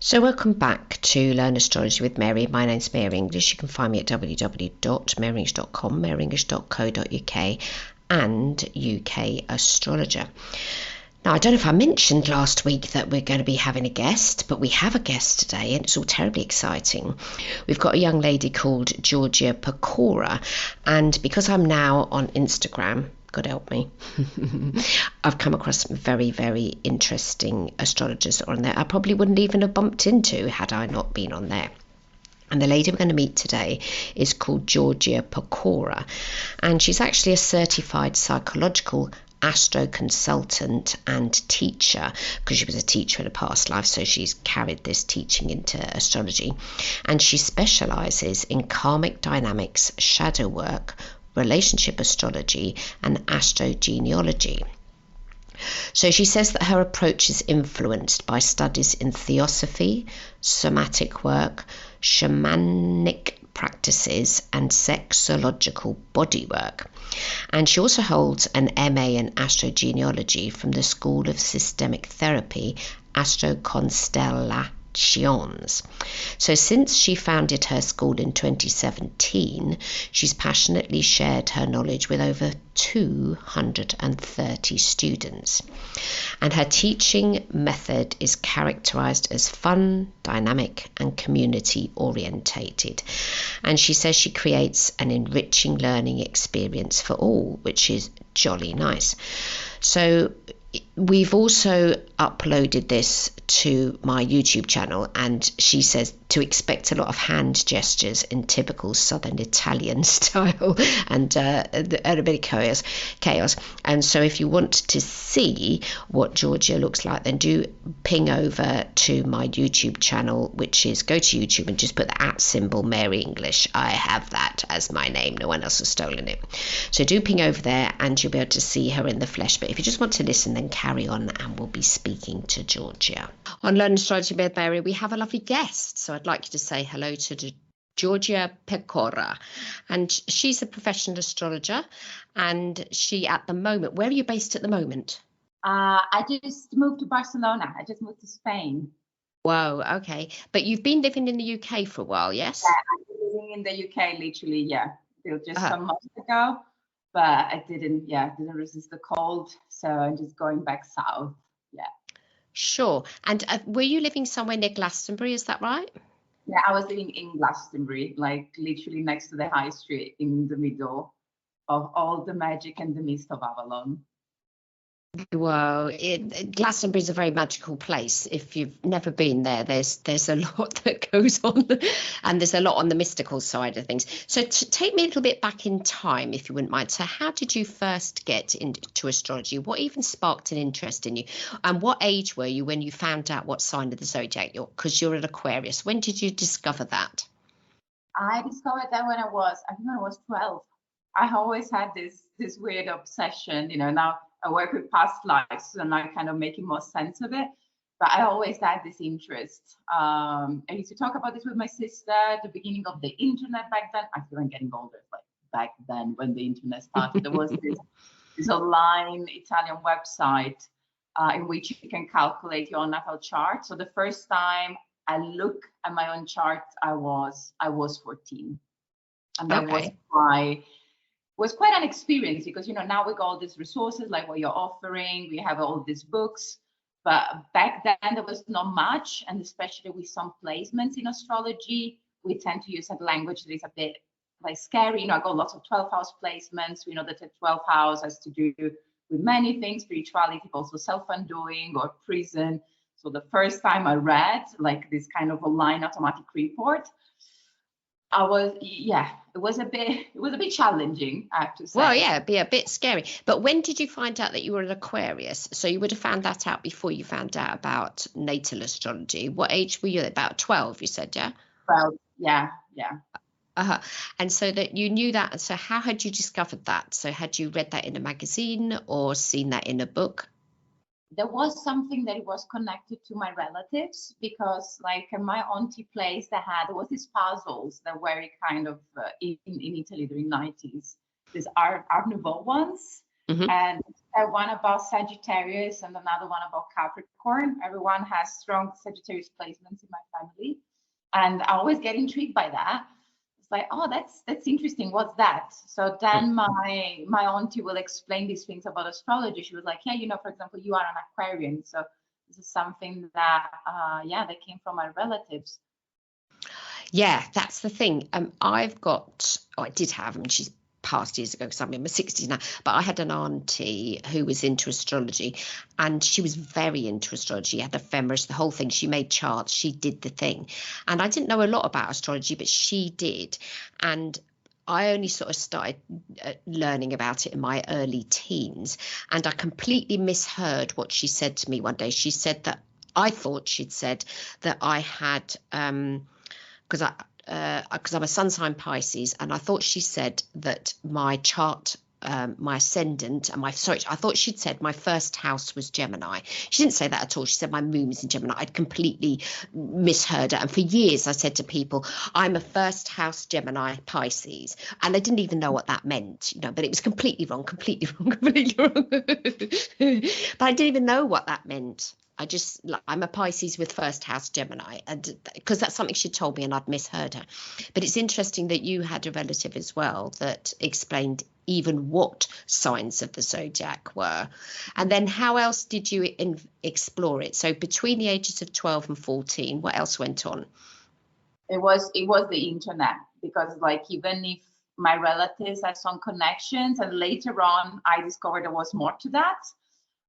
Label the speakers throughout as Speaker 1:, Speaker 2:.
Speaker 1: So welcome back to Learn Astrology with Mary. My name's Mary English. You can find me at www.maryenglish.com, maryenglish.co.uk and UK Astrologer. Now, I don't know if I mentioned last week that we're going to be having a guest, but we have a guest today and it's all terribly exciting. We've got a young lady called Giorgia Pecora, and because I'm now on Instagram, God help me, I've come across some very, very interesting astrologers on there I probably wouldn't even have bumped into had I not been on there. And the lady we're going to meet today is called Giorgia Pecora, and she's actually a certified psychological astro consultant and teacher, because she was a teacher in a past life, so she's carried this teaching into astrology. And she specializes in karmic dynamics, shadow work, relationship astrology, and astrogenealogy. So she says that her approach is influenced by studies in theosophy, somatic work, shamanic practices, and sexological bodywork. And she also holds an MA in astrogenealogy from the School of Systemic Therapy, Astroconstellations. So since she founded her school in 2017, she's passionately shared her knowledge with over 230 students. And her teaching method is characterized as fun, dynamic, and community orientated. And she says she creates an enriching learning experience for all, which is jolly nice. So we've also uploaded this to my YouTube channel, and she says to expect a lot of hand gestures in typical Southern Italian style and a bit of chaos. And so if you want to see what Giorgia looks like, then do ping over to my YouTube channel, which is go to YouTube and just put the @ symbol Mary English. I have that as my name. No one else has stolen it. So do ping over there and you'll be able to see her in the flesh. But if you just want to listen, then carry on and we'll be speaking to Giorgia. On Learn Astrology with Mary, we have a lovely guest. So I'd like you to say hello to Giorgia Pecora. And she's a professional astrologer. And she, at the moment, where are you based at the moment?
Speaker 2: I just moved to Barcelona. I just moved to Spain.
Speaker 1: Whoa, okay. But you've been living in the UK for a while, yes?
Speaker 2: Yeah, I've been living in the UK literally, till just some months ago. But I didn't resist the cold. So I'm just going back south. Yeah.
Speaker 1: Sure. And were you living somewhere near Glastonbury? Is that right?
Speaker 2: Yeah, I was living in Glastonbury, like literally next to the high street in the middle of all the magic and the mist of Avalon.
Speaker 1: Well, Glastonbury is a very magical place. If you've never been there, there's a lot that goes on, and there's a lot on the mystical side of things. So take me a little bit back in time, if you wouldn't mind. So how did you first get into astrology? What even sparked an interest in you? And what age were you when you found out what sign of the zodiac you're? Because you're an Aquarius. When did you discover that?
Speaker 2: I discovered that when I think I was 12. I always had this weird obsession, now I work with past lives and I'm kind of making more sense of it. But I always had this interest. I used to talk about this with my sister at the beginning of the internet back then. I feel I'm getting older, like back then when the internet started. There was this online Italian website in which you can calculate your natal chart. So the first time I looked at my own chart, I was 14. And that was quite an experience because now we got all these resources like what you're offering, we have all these books, but back then there was not much, and especially with some placements in astrology we tend to use a language that is a bit like scary. I got lots of 12th house placements. We know that the 12th house has to do with many things, spirituality, but also self-undoing or prison. So the first time I read like this kind of online automatic report, it was a bit challenging, I have to say.
Speaker 1: Well, yeah, it'd be a bit scary. But when did you find out that you were an Aquarius? So you would have found that out before you found out about natal astrology. What age were you? About 12, you said, yeah?
Speaker 2: 12, yeah.
Speaker 1: And so that you knew that. So how had you discovered that? So had you read that in a magazine or seen that in a book?
Speaker 2: There was something that was connected to my relatives, because like in my auntie place there was these puzzles that were kind of in Italy during 90s, these Art Nouveau ones. Mm-hmm. And one about Sagittarius and another one about Capricorn. Everyone has strong Sagittarius placements in my family, and I always get intrigued by that. It's like, oh, that's interesting. What's that? So then my auntie will explain these things about astrology. She was like, yeah, for example, you are an Aquarian, so this is something that that came from my relatives.
Speaker 1: Yeah, that's the thing. I did have, I mean, she's passed years ago because I'm in my 60s now, but I had an auntie who was into astrology, and she was very into astrology. She had ephemeris, the whole thing. She made charts, she did the thing. And I didn't know a lot about astrology, but she did. And I only sort of started learning about it in my early teens, and I completely misheard what she said to me one day. She said that I thought she'd said that I had because I'm a sun sign Pisces, and I thought she said that my chart, my ascendant, and I thought she'd said my first house was Gemini. She didn't say that at all. She said my moon was in Gemini. I'd completely misheard her. And for years I said to people, I'm a first house Gemini Pisces, and they didn't even know what that meant, but it was completely wrong, completely wrong, completely wrong. But I didn't even know what that meant. I'm a Pisces with first house Gemini, and because that's something she told me and I'd misheard her. But it's interesting that you had a relative as well that explained even what signs of the zodiac were. And then how else did you explore it? So between the ages of 12 and 14, what else went on?
Speaker 2: It was the internet, because even if my relatives had some connections, and later on I discovered there was more to that.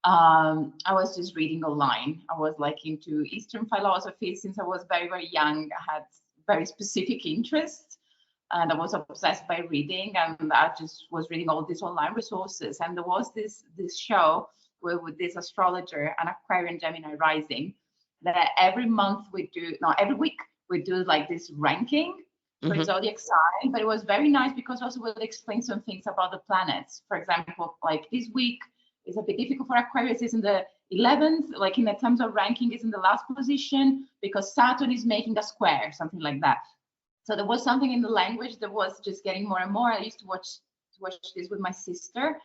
Speaker 2: I was just reading online. I was into Eastern philosophy since I was very, very young. I had very specific interests, and I was obsessed by reading, and I just was reading all these online resources. And there was this show with this astrologer, an Aquarian Gemini rising, that every week we do this ranking for zodiac sign. But it was very nice because also we'll explain some things about the planets. For example, this week is a bit difficult for Aquarius, is in the 11th, in the terms of ranking, is in the last position because Saturn is making a square, something like that. So there was something in the language that was just getting more and more. I used to watch this with my sister,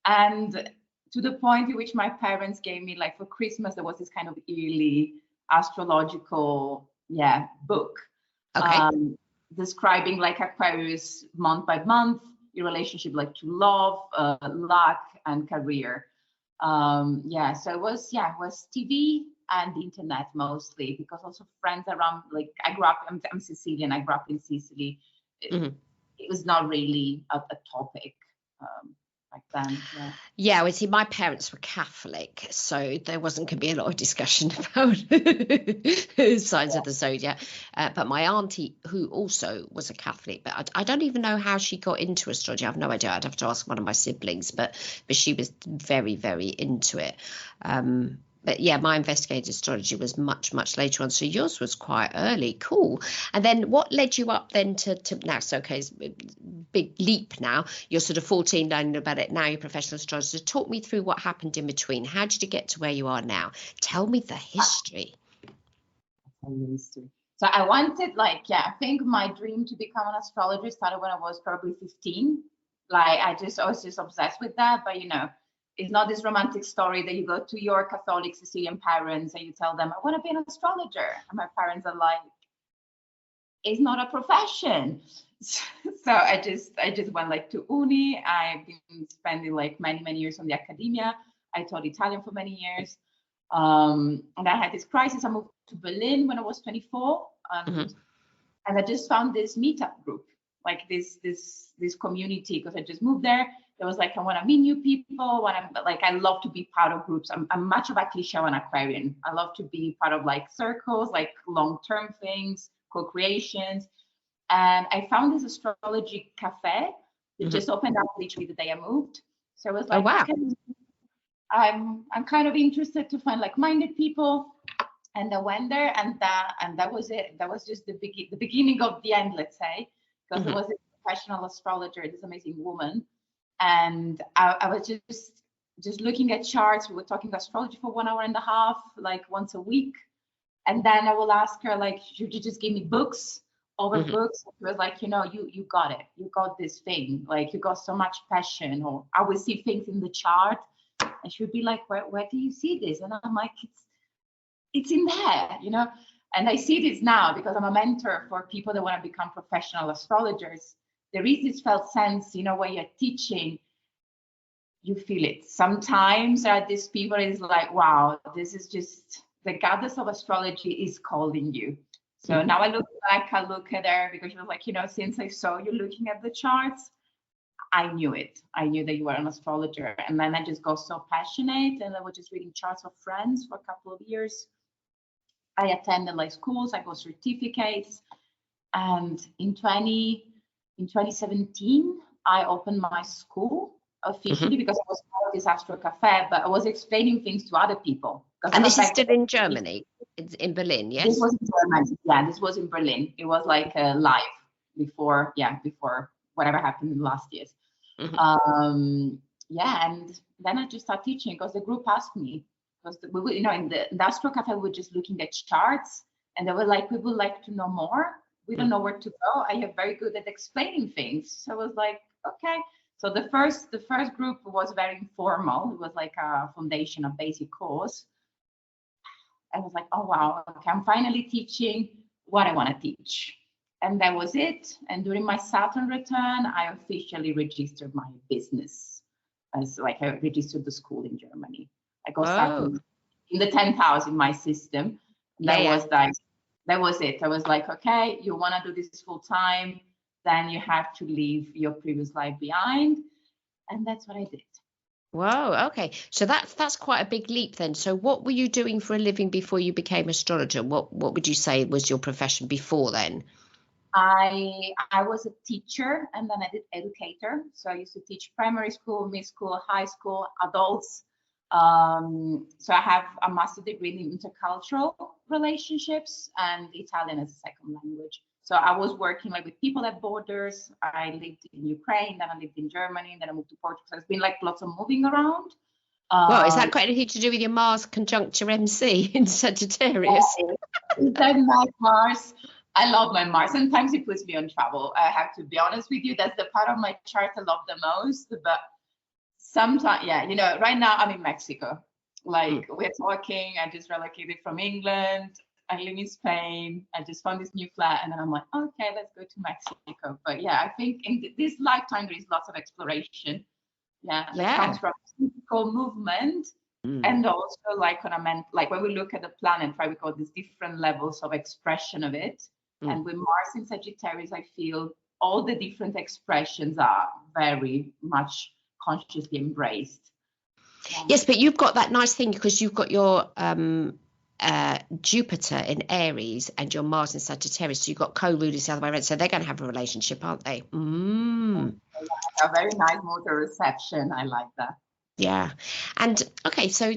Speaker 2: and to the point in which my parents gave me, for Christmas, there was this kind of yearly astrological book, describing Aquarius month by month, your relationship to love, luck, and career. So it was TV and the internet mostly, because also friends around, I grew up, I'm Sicilian, I grew up in Sicily. It was not really a topic back then.
Speaker 1: Yeah, well, see, my parents were Catholic, so there wasn't going to be a lot of discussion about signs of the zodiac. But my auntie, who also was a Catholic, but I don't even know how she got into astrology. I have no idea. I'd have to ask one of my siblings, but she was very, very into it. But yeah, my investigated astrology was much, much later on. So yours was quite early. Cool. And then what led you up then to now? So, okay, it's a big leap now. You're sort of 14, learning about it. Now you're a professional astrologer. Talk me through what happened in between. How did you get to where you are now? Tell me the history.
Speaker 2: So I wanted, I think my dream to become an astrologer started when I was probably 15. I was just obsessed with that. But, it's not this romantic story that you go to your Catholic Sicilian parents and you tell them, I want to be an astrologer. And my parents are like, it's not a profession. So I just went to uni. I've been spending many, many years on the academia. I taught Italian for many years. And I had this crisis. I moved to Berlin when I was 24. And I just found this meetup group, this community, because I just moved there. It was I want to meet new people. I love to be part of groups. I'm much of a cliche an Aquarian. I love to be part of circles, long-term things, co-creations. And I found this astrology cafe that just opened up literally the day I moved. So I was
Speaker 1: oh, wow.
Speaker 2: Okay, I'm kind of interested to find like-minded people. And I went there, and that was it. That was just the beginning of the end, let's say, because there was a professional astrologer, this amazing woman. And I was just looking at charts. We were talking astrology for 1.5 hours, once a week. And then I will ask her, should you just give me books over books? She was like, you got it. You got this thing. You got so much passion. Or I will see things in the chart And she would be like, where do you see this? And I'm like, it's in there, you know. And I see this now because I'm a mentor for people that want to become professional astrologers. There is this felt sense, you know, when you're teaching, you feel it. Sometimes there are these people is like, wow, this is just the goddess of astrology is calling you. So now I look back, I look at her because she was like, you know, since I saw you looking at the charts, I knew it. I knew that you were an astrologer. And then I just got so passionate, and I was just reading charts of friends for a couple of years. I attended like schools, I got certificates. And in 2017, I opened my school officially because I was part of this Astro Cafe, but I was explaining things to other people.
Speaker 1: And this is still in Germany, in Berlin, yes?
Speaker 2: This was in Germany. Yeah, this was in Berlin. It was like live before whatever happened in the last years. Yeah, and then I just started teaching because the group asked me, because we were, you know, in the Astro Cafe, we were just looking at charts, and they were like, we would like to know more. We don't know where to go. I am very good at explaining things. So I was like, okay. So the first group was very informal. It was like a foundation, a basic course. I was like, oh wow, okay, I'm finally teaching what I want to teach. And that was it. And during my Saturn return, I officially registered my business as like I registered the school in Germany. I got started in the 10th in my system. That was it. I was like, okay, you want to do this full time, then you have to leave your previous life behind. And that's what I did.
Speaker 1: Wow, okay. So that's quite a big leap then. So what were you doing for a living before you became astrologer? What would you say was your profession before then?
Speaker 2: I was a teacher, and then I did educator. So I used to teach primary school, mid school, high school, adults. So I have a master's degree in intercultural relationships and Italian as a second language. So I was working like with people at borders. I lived in Ukraine, then I lived in Germany, then I moved to Portugal. So it's been like lots of moving around.
Speaker 1: Well, is that got anything to do with your Mars conjuncture MC in Sagittarius?
Speaker 2: Is that my Mars? I love my Mars. Sometimes it puts me on trouble. I have to be honest with you. That's the part of my chart I love the most. But sometimes, yeah, you know, right now I'm in Mexico. Like we're talking, I just relocated from England. I live in Spain. I just found this new flat, and then I'm like, okay, let's go to Mexico. But yeah, I think in this lifetime there is lots of exploration. Yeah, that comes from physical movement, and also like like when we look at the planet, right? We got these different levels of expression of it. And with Mars in Sagittarius, I feel all the different expressions are very much consciously embraced.
Speaker 1: Yes, but you've got that nice thing because you've got your Jupiter in Aries and your Mars in Sagittarius, so you've got co-rulers the other way around, so they're going to have a relationship, aren't they?
Speaker 2: A very nice motor reception. I like that.
Speaker 1: Yeah. And okay, so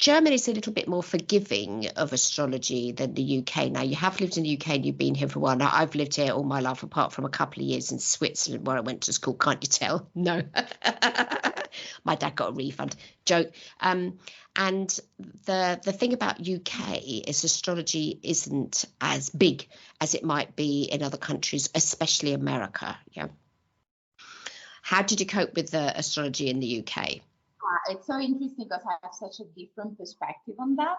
Speaker 1: Germany's a little bit more forgiving of astrology than the UK. Now, you have lived in the UK and you've been here for a while. Now, I've lived here all my life, apart from a couple of years in Switzerland where I went to school. Can't you tell? No. My dad got a refund. Joke. And the thing about UK is astrology isn't as big as it might be in other countries, especially America. Yeah. How did you cope with the astrology in the UK?
Speaker 2: It's so interesting because I have such a different perspective on that.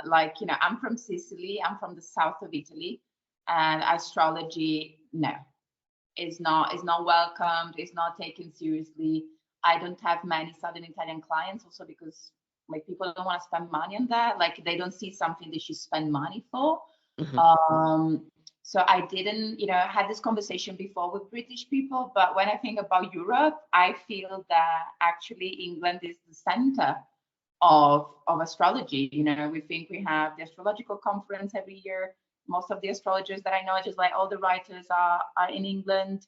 Speaker 2: Like, you know, I'm from Sicily, I'm from the south of Italy, and astrology, no, is not welcomed, is not taken seriously. I don't have many Southern Italian clients also because like people don't want to spend money on that. Like they don't see something they should spend money for. So I didn't, you know, had this conversation before with British people, but when I think about Europe, I feel that actually England is the center of astrology. You know, we think we have the astrological conference every year. Most of the astrologers that I know, just like all the writers are in England.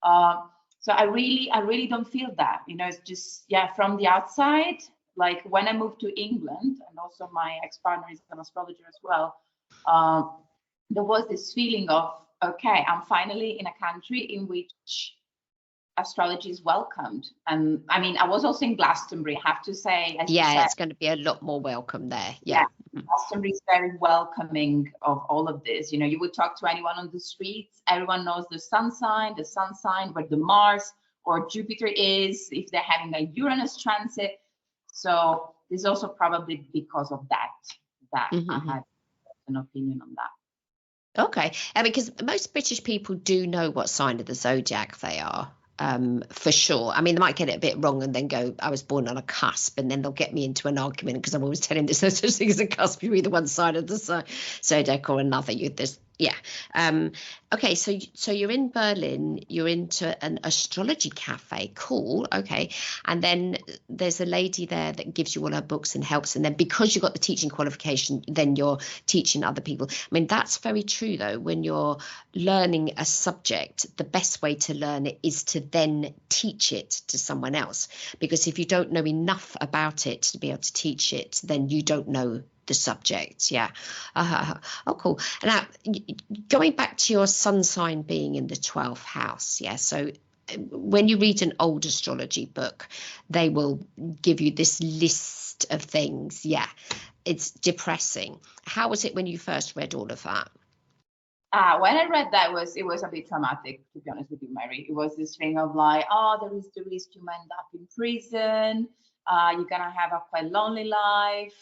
Speaker 2: So I really don't feel that, you know, it's just, yeah, from the outside, like when I moved to England, and also my ex-partner is an astrologer as well, there was this feeling of, okay, I'm finally in a country in which astrology is welcomed. And I mean, I was also in Glastonbury, I have to say.
Speaker 1: Yeah, it's going to be a lot more welcome there. Yeah.
Speaker 2: Glastonbury is very welcoming of all of this. You know, you would talk to anyone on the streets, everyone knows the sun sign, where the Mars or Jupiter is, if they're having a Uranus transit. So this also probably because of that
Speaker 1: Mm-hmm.
Speaker 2: I had an opinion on that.
Speaker 1: Okay, because most British people do know what sign of the zodiac they are, for sure. I mean, they might get it a bit wrong and then go, "I was born on a cusp," and then they'll get me into an argument because I'm always telling them there's no such thing as a cusp. You're either one side of the zodiac or another. Yeah. Okay, so you're in Berlin. You're into an astrology cafe. Cool. Okay, and then there's a lady there that gives you all her books and helps. And then because you've got the teaching qualification, then you're teaching other people. I mean, that's very true, though. When you're learning a subject, the best way to learn it is to then teach it to someone else. Because if you don't know enough about it to be able to teach it, then you don't know the subject. Yeah. Oh, cool. Now, going back to your sun sign being in the 12th house. Yeah. So when you read an old astrology book, they will give you this list of things. Yeah. It's depressing. How was it when you first read all of that?
Speaker 2: When I read that, it was a bit traumatic, to be honest with you, Mary. It was this thing of like, oh, there is the risk you might end up in prison. You're gonna have a quite lonely life.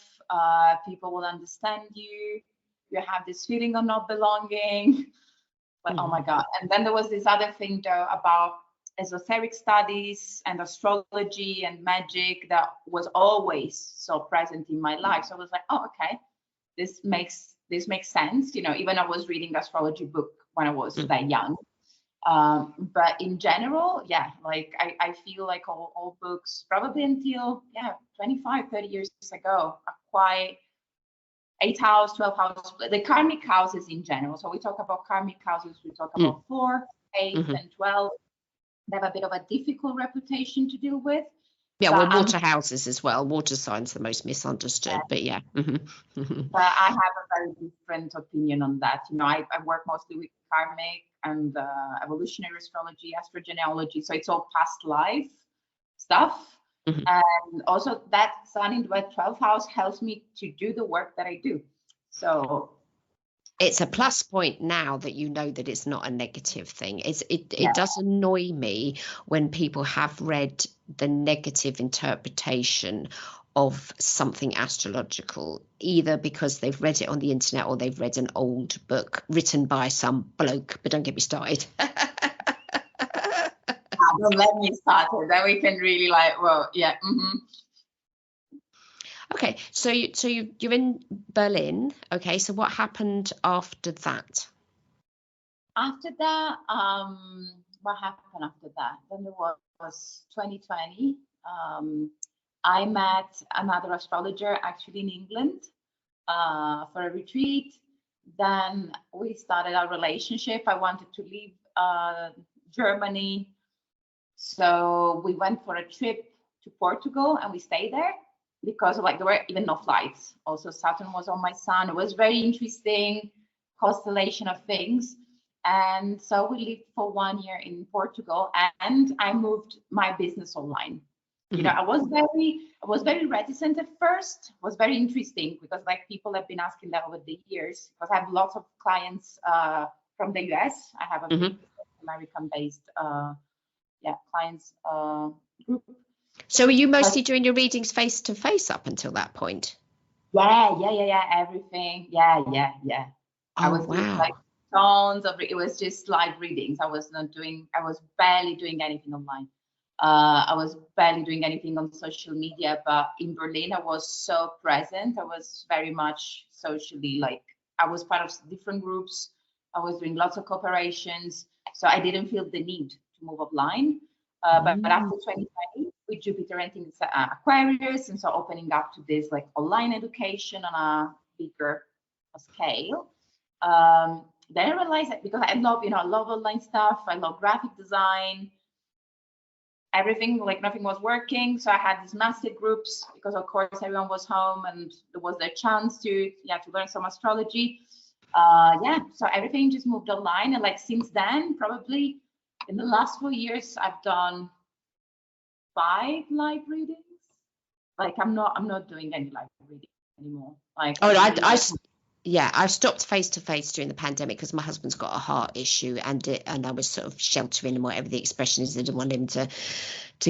Speaker 2: People will understand you. You have this feeling of not belonging. But oh my God. And then there was this other thing though about esoteric studies and astrology and magic that was always so present in my life. So I was like, oh, okay, this makes sense. You know, even I was reading the astrology book when I was that young. But in general, yeah, like I feel like all books, probably until 25, 30 years ago, are quite 8th house, 12th house, the karmic houses in general. So we talk about karmic houses, we talk about 4, 8, and 12. They have a bit of a difficult reputation to deal with.
Speaker 1: Yeah, well, water houses as well. Water signs the most misunderstood, but yeah.
Speaker 2: But I have a very different opinion on that. You know, I work mostly with karmic and evolutionary astrology, astrogenealogy. So it's all past life stuff. And also that sun in the 12th house helps me to do the work that I do. So
Speaker 1: it's a plus point now that you know that it's not a negative thing. It does annoy me when people have read the negative interpretation of something astrological, either because they've read it on the internet or they've read an old book written by some bloke. But don't get me started.
Speaker 2: Don't let me start it. Then we can really
Speaker 1: Okay, so you're in Berlin. Okay, so what happened after that?
Speaker 2: After that, what happened after that? Then it was 2020. I met another astrologer actually in England for a retreat. Then we started our relationship. I wanted to leave Germany. So we went for a trip to Portugal and we stayed there because there were even no flights. Also, Saturn was on my sun. It was very interesting constellation of things. And so we lived for 1 year in Portugal and I moved my business online. You know, I was very reticent at first. It was very interesting because people have been asking that over the years because I have lots of clients from the US. I have a big American-based clients group.
Speaker 1: So are you mostly doing your readings face to face up until that point?
Speaker 2: Yeah, everything. Yeah.
Speaker 1: Oh,
Speaker 2: I was
Speaker 1: wow.
Speaker 2: doing tons of it was just live readings. I was barely doing anything online. I was barely doing anything on social media, but in Berlin I was so present. I was very much socially I was part of different groups. I was doing lots of cooperations, so I didn't feel the need to move offline. But after 2020, with Jupiter entering Aquarius, and so opening up to this online education on a bigger scale, then I realized that because I love online stuff, I love graphic design, everything nothing was working. So I had these massive groups because of course everyone was home and there was their chance to learn some astrology. So everything just moved online, and since then, probably in the last 4 years, I've done 5 live readings. I'm not doing any live reading anymore.
Speaker 1: Yeah, I stopped face to face during the pandemic because my husband's got a heart issue, and I was sort of sheltering him, whatever the expression is. I didn't want him to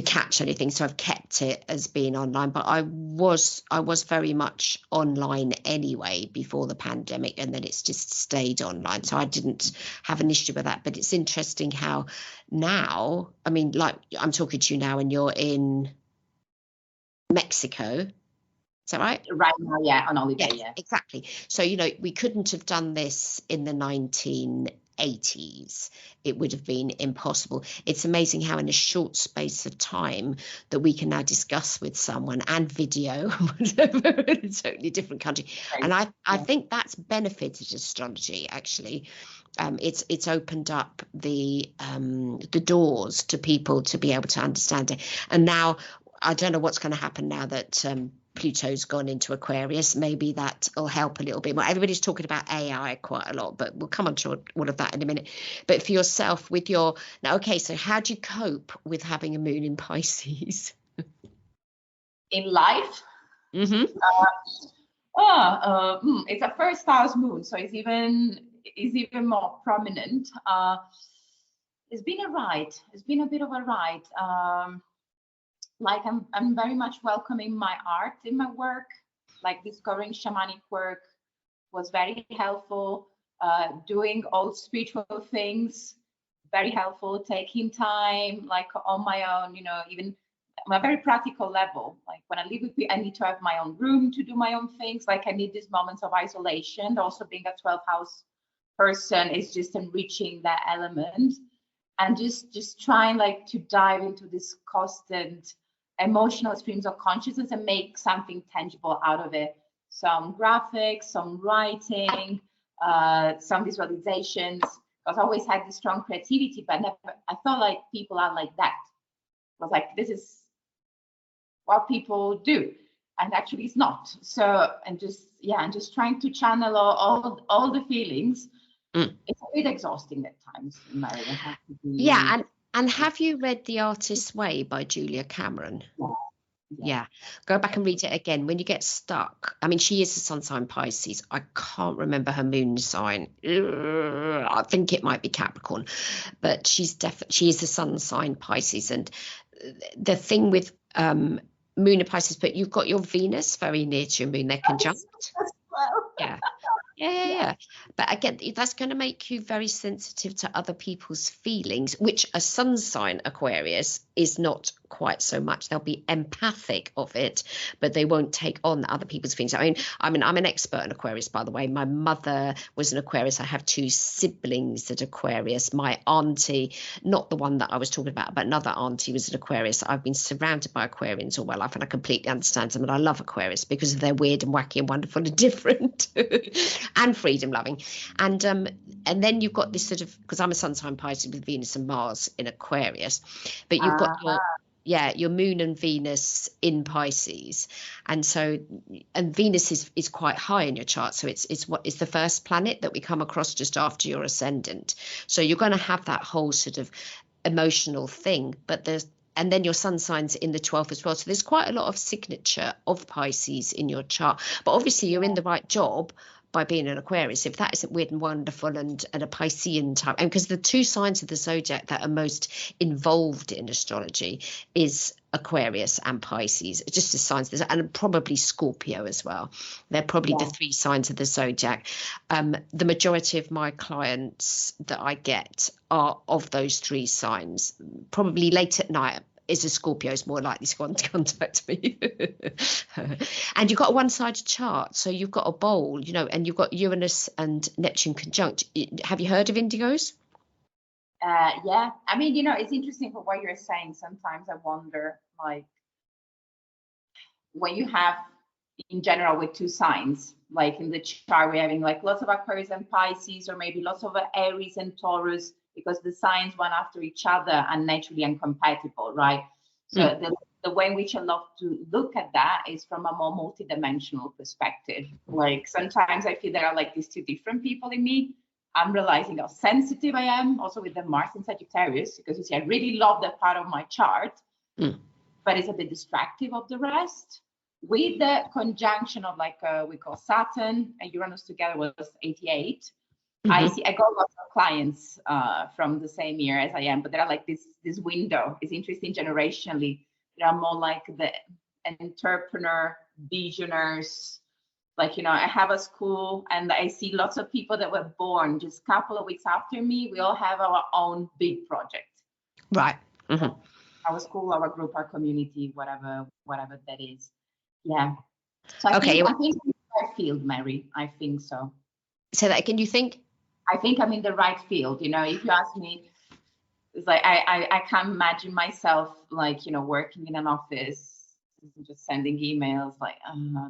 Speaker 1: catch anything, so I've kept it as being online. But I was very much online anyway before the pandemic, and then it's just stayed online. So I didn't have an issue with that. But it's interesting how now, I mean, like I'm talking to you now, and you're in Mexico. Is that right?
Speaker 2: Right now, yeah, on holiday,
Speaker 1: Yes,
Speaker 2: yeah.
Speaker 1: exactly. So, we couldn't have done this in the 1980s. It would have been impossible. It's amazing how in a short space of time that we can now discuss with someone and video, whatever, in a totally different country.
Speaker 2: Right.
Speaker 1: And I
Speaker 2: Yeah.
Speaker 1: think that's benefited astrology, actually. It's opened up the doors to people to be able to understand it. And now I don't know what's going to happen now that Pluto's gone into Aquarius. Maybe that'll help a little bit more. Everybody's talking about AI quite a lot, but we'll come on to all of that in a minute. But for yourself, now, okay, so how do you cope with having a moon in Pisces?
Speaker 2: In life,
Speaker 1: Mm-hmm.
Speaker 2: it's a first house moon, so it's even more prominent. It's been a ride. It's been a bit of a ride. Like I'm very much welcoming my art in my work. Like discovering shamanic work was very helpful. Doing all spiritual things, very helpful. Taking time, like on my own, even on a very practical level. Like when I live with people, I need to have my own room to do my own things. Like I need these moments of isolation. Also, being a 12th house person is just enriching that element, and just trying like to dive into this constant emotional streams of consciousness and make something tangible out of it. Some graphics, some writing, some visualizations. I've always had this strong creativity, but I felt like people are like that. I was like, this is what people do, and actually it's not. So, and just trying to channel all the feelings. It's a bit exhausting at times, Mary. I have to be.
Speaker 1: Yeah, and have you read The Artist's Way by Julia Cameron? Yeah, go back and read it again when you get stuck. I mean, she is a sun sign Pisces. I can't remember her moon sign. I think it might be Capricorn, but she is a sun sign Pisces. And the thing with moon and Pisces, but you've got your Venus very near to your moon. They're conjunct.
Speaker 2: Well.
Speaker 1: Yeah. Yeah. But again, that's going to make you very sensitive to other people's feelings, which a sun sign Aquarius is not quite so much. They'll be empathic of it, but they won't take on other people's feelings. I'm an expert in Aquarius, by the way. My mother was an Aquarius. I have two siblings at Aquarius. My auntie, not the one that I was talking about, but another auntie was an Aquarius. I've been surrounded by Aquarians all my life, and I completely understand them. And I love Aquarius because they're weird and wacky and wonderful and different. And freedom loving, and then you've got this sort of, because I'm a sun sign Pisces with Venus and Mars in Aquarius, but you've got your moon and Venus in Pisces, and Venus is quite high in your chart, so it's the first planet that we come across just after your ascendant, so you're going to have that whole sort of emotional thing, and then your sun sign's in the 12th as well. So there's quite a lot of signature of Pisces in your chart. But obviously you're in the right job by being an Aquarius. If that isn't weird and wonderful and a Piscean type, and because the two signs of the zodiac that are most involved in astrology is Aquarius and Pisces, just the signs, and probably Scorpio as well. They're probably the three signs of the zodiac. The majority of my clients that I get are of those three signs. Probably late at night is a Scorpio is more likely to contact me. And you've got a one-sided chart, so you've got a bowl, and you've got Uranus and Neptune conjunct. Have you heard of indigos?
Speaker 2: Yeah, I mean, it's interesting for what you're saying. Sometimes I wonder, like, when you have, in general, with two signs, like in the chart, we're having like lots of Aquarius and Pisces, or maybe lots of Aries and Taurus, because the signs one after each other are naturally incompatible, right? So the way in which I love to look at that is from a more multidimensional perspective. Like sometimes I feel there are like these two different people in me. I'm realizing how sensitive I am, also with the Mars in Sagittarius, because you see, I really love that part of my chart, but it's a bit distractive of the rest. with the conjunction of like we call Saturn and Uranus together was 88. I got lots of clients from the same year as I am, but they're like this window is interesting generationally. They are more like the entrepreneur, visionaries. Like, you know, I have a school and I see lots of people that were born just a couple of weeks after me. We all have our own big project.
Speaker 1: Right.
Speaker 2: Our school, our group, our community, whatever that is. Yeah. So I think I'm in the right field, Mary. I think so.
Speaker 1: Say that again, you think?
Speaker 2: I think I'm in the right field. You know, if you ask me, it's like I can't imagine myself like, you know, working in an office, just sending emails like, oh no.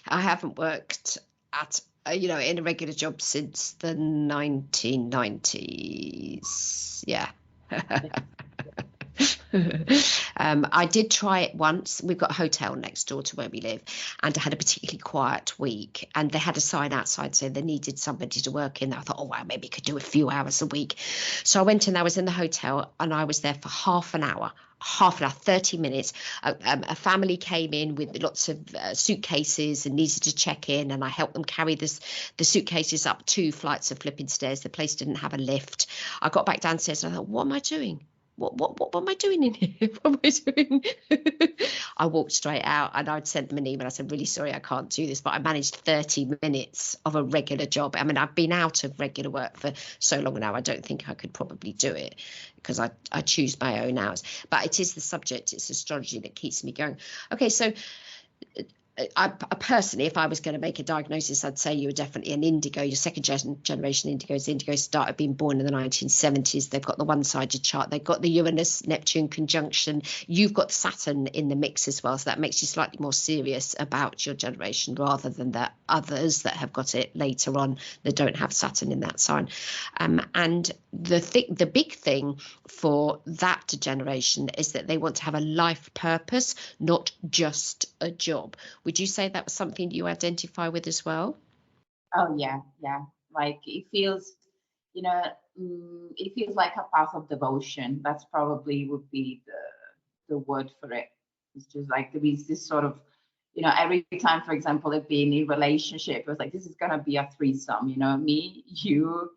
Speaker 1: I haven't worked at in a regular job since the 1990s. Yeah. I did try it once. We've got a hotel next door to where we live, and I had a particularly quiet week, and they had a sign outside saying they needed somebody to work in there. I thought, oh wow, maybe I could do a few hours a week. So I went in, I was in the hotel, and I was there for half an hour, 30 minutes. A family came in with lots of suitcases and needed to check in, and I helped them carry the suitcases up 2 flights of flipping stairs. The place didn't have a lift. I got back downstairs and I thought, what am I doing? What am I doing in here? What am I doing? I walked straight out and I'd sent them an email. I said, really sorry, I can't do this, but I managed 30 minutes of a regular job. I mean, I've been out of regular work for so long now, I don't think I could probably do it because I choose my own hours. But it is the subject, it's astrology that keeps me going. Okay, so I personally, if I was going to make a diagnosis, I'd say you were definitely an indigo. Your second generation indigos. The indigos started being born in the 1970s. They've got the one-sided chart. They've got the Uranus-Neptune conjunction. You've got Saturn in the mix as well. So that makes you slightly more serious about your generation rather than the others that have got it later on that don't have Saturn in that sign. And the big thing for that generation is that they want to have a life purpose, not just a job. Would you say that was something you identify with as well?
Speaker 2: Oh yeah. Like it feels, you know, it feels like a path of devotion. That's probably would be the word for it. It's just like there is this sort of, you know, every time, for example, if being in a relationship, it was like this is gonna be a threesome, you know, me, you,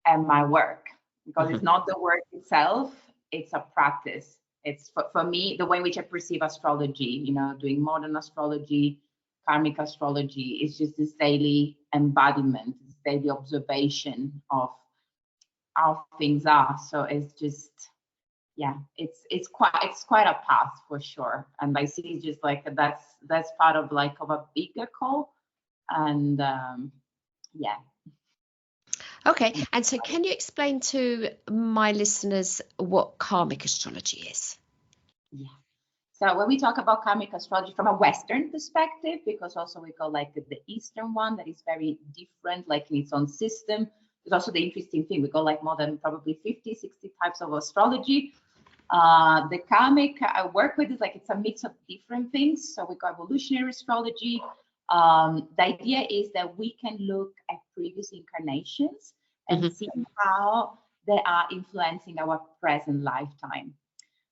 Speaker 2: and my work. Because it's not the work itself, it's a practice. It's for me, the way in which I perceive astrology, you know, doing modern astrology, karmic astrology, is just this daily embodiment, this daily observation of how things are. So it's just, yeah, it's quite a path for sure. And I see it's just like that's part of like of a bigger call. And yeah.
Speaker 1: Okay, and so can you explain to my listeners what karmic astrology is?
Speaker 2: Yeah. So when we talk about karmic astrology from a Western perspective, because also we call like the Eastern one that is very different, like in its own system. There's also the interesting thing, we got like more than probably 50, 60 types of astrology. The karmic I work with is like, it's a mix of different things. So we got evolutionary astrology. The idea is that we can look at previous incarnations and see how they are influencing our present lifetime.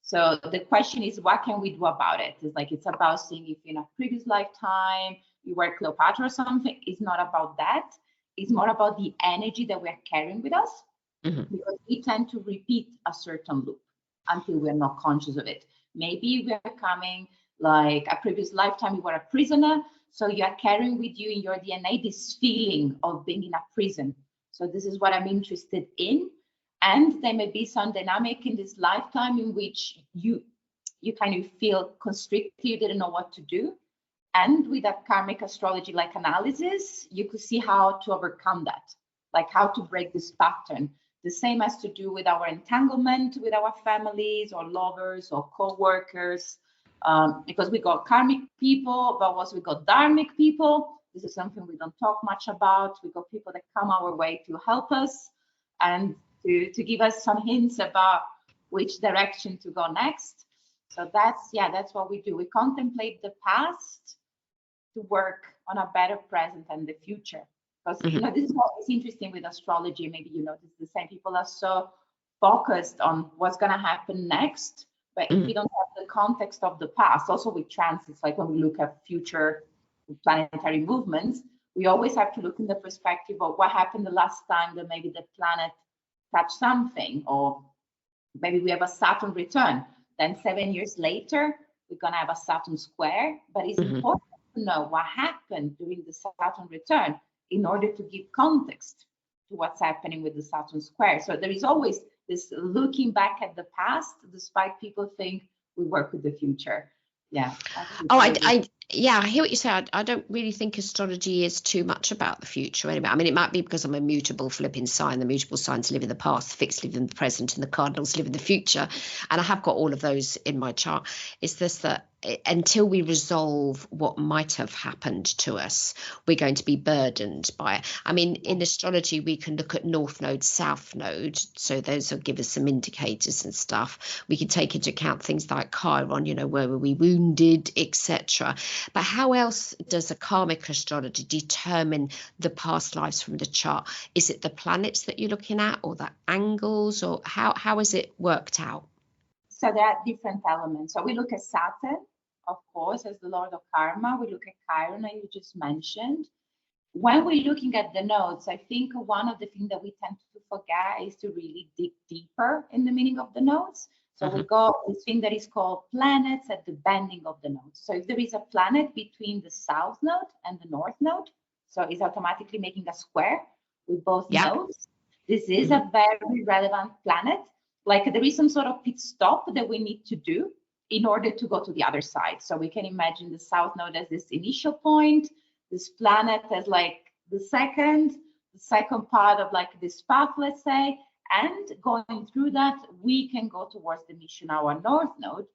Speaker 2: So the question is, what can we do about it? It's like, it's about seeing if in a previous lifetime you were Cleopatra or something. It's not about that. It's more about the energy that we're carrying with us, because we tend to repeat a certain loop until we're not conscious of it. Maybe we're coming like a previous lifetime, you were a prisoner. So you are carrying with you in your DNA this feeling of being in a prison. So this is what I'm interested in. And there may be some dynamic in this lifetime in which you kind of feel constricted, you didn't know what to do. And with that karmic astrology like analysis, you could see how to overcome that, like how to break this pattern. The same has to do with our entanglement with our families or lovers or co-workers, because we got karmic people, but also we got dharmic people. This is something we don't talk much about. We got people that come our way to help us and to give us some hints about which direction to go next. So that's what we do. We contemplate the past to work on a better present and the future. Because you know, this is what is interesting with astrology. Maybe you notice the same people are so focused on what's going to happen next, But if we don't have the context of the past, also with transits, like when we look at future planetary movements, we always have to look in the perspective of what happened the last time that maybe the planet touched something, or maybe we have a Saturn return. Then 7 years later, we're going to have a Saturn square. But it's important to know what happened during the Saturn return in order to give context to what's happening with the Saturn square. So there is always this looking back at the past, despite people think we work with the future. Yeah.
Speaker 1: I hear what you say. I don't really think astrology is too much about the future anyway. I mean, it might be because I'm a mutable flipping sign. The mutable signs live in the past, the fixed live in the present, and the cardinals live in the future. And I have got all of those in my chart. It's just that until we resolve what might have happened to us, we're going to be burdened by it. I mean, in astrology, we can look at North Node, South Node. So those will give us some indicators and stuff. We can take into account things like Chiron, where were we wounded, etc. But how else does a karmic astrology determine the past lives from the chart? Is it the planets that you're looking at, or the angles, or how is it worked out?
Speaker 2: So there are different elements. So we look at Saturn, of course, as the Lord of Karma. We look at Chiron, as you just mentioned. When we're looking at the nodes, I think one of the things that we tend to forget is to really dig deeper in the meaning of the nodes. So we got this thing that is called planets at the bending of the nodes. So if there is a planet between the South node and the North node, so it's automatically making a square with both nodes. This is a very relevant planet. Like there is some sort of pit stop that we need to do in order to go to the other side. So we can imagine the South node as this initial point, this planet as like the second part of like this path, let's say, and going through that, we can go towards the mission, our North node,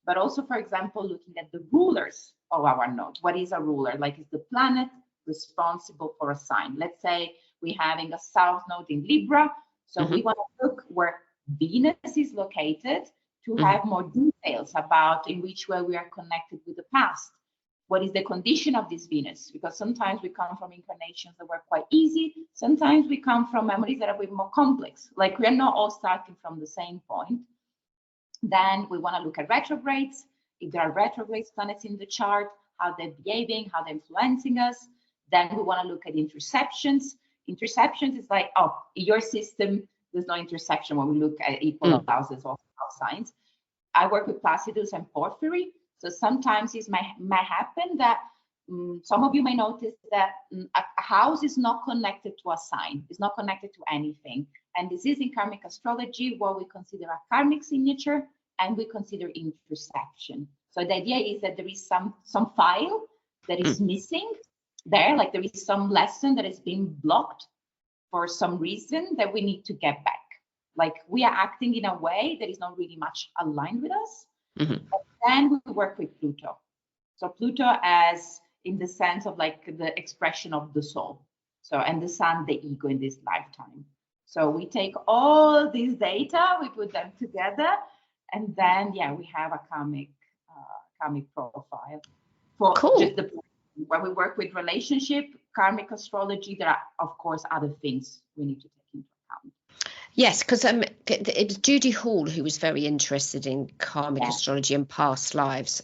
Speaker 2: but also, for example, looking at the rulers of our node. What is a ruler? Like, is the planet responsible for a sign? Let's say we're having a South node in Libra. So we want to look where Venus is located to have more details about in which way we are connected with the past. What is the condition of this Venus? Because sometimes we come from incarnations that were quite easy. Sometimes we come from memories that are a bit more complex. Like we are not all starting from the same point. Then we want to look at retrogrades. If there are retrograde planets in the chart, how they're behaving, how they're influencing us. Then we want to look at interceptions. Interceptions is like, oh, in your system, there's no intersection when we look at equal houses or signs. I work with Placidus and Porphyry. So sometimes it might happen that some of you may notice that a house is not connected to a sign, it's not connected to anything. And this is in karmic astrology what we consider a karmic signature, and we consider interception. So the idea is that there is some file that is missing there, like there is some lesson that has been blocked for some reason that we need to get back. Like we are acting in a way that is not really much aligned with us. Then we work with Pluto. So Pluto as in the sense of like the expression of the soul. So, and the sun, the ego in this lifetime. So we take all these data, we put them together, and then, we have a karmic profile. For just when we work with relationship, karmic astrology, there are, of course, other things we need to take into account.
Speaker 1: Yes, because it was Judy Hall who was very interested in karmic astrology and past lives.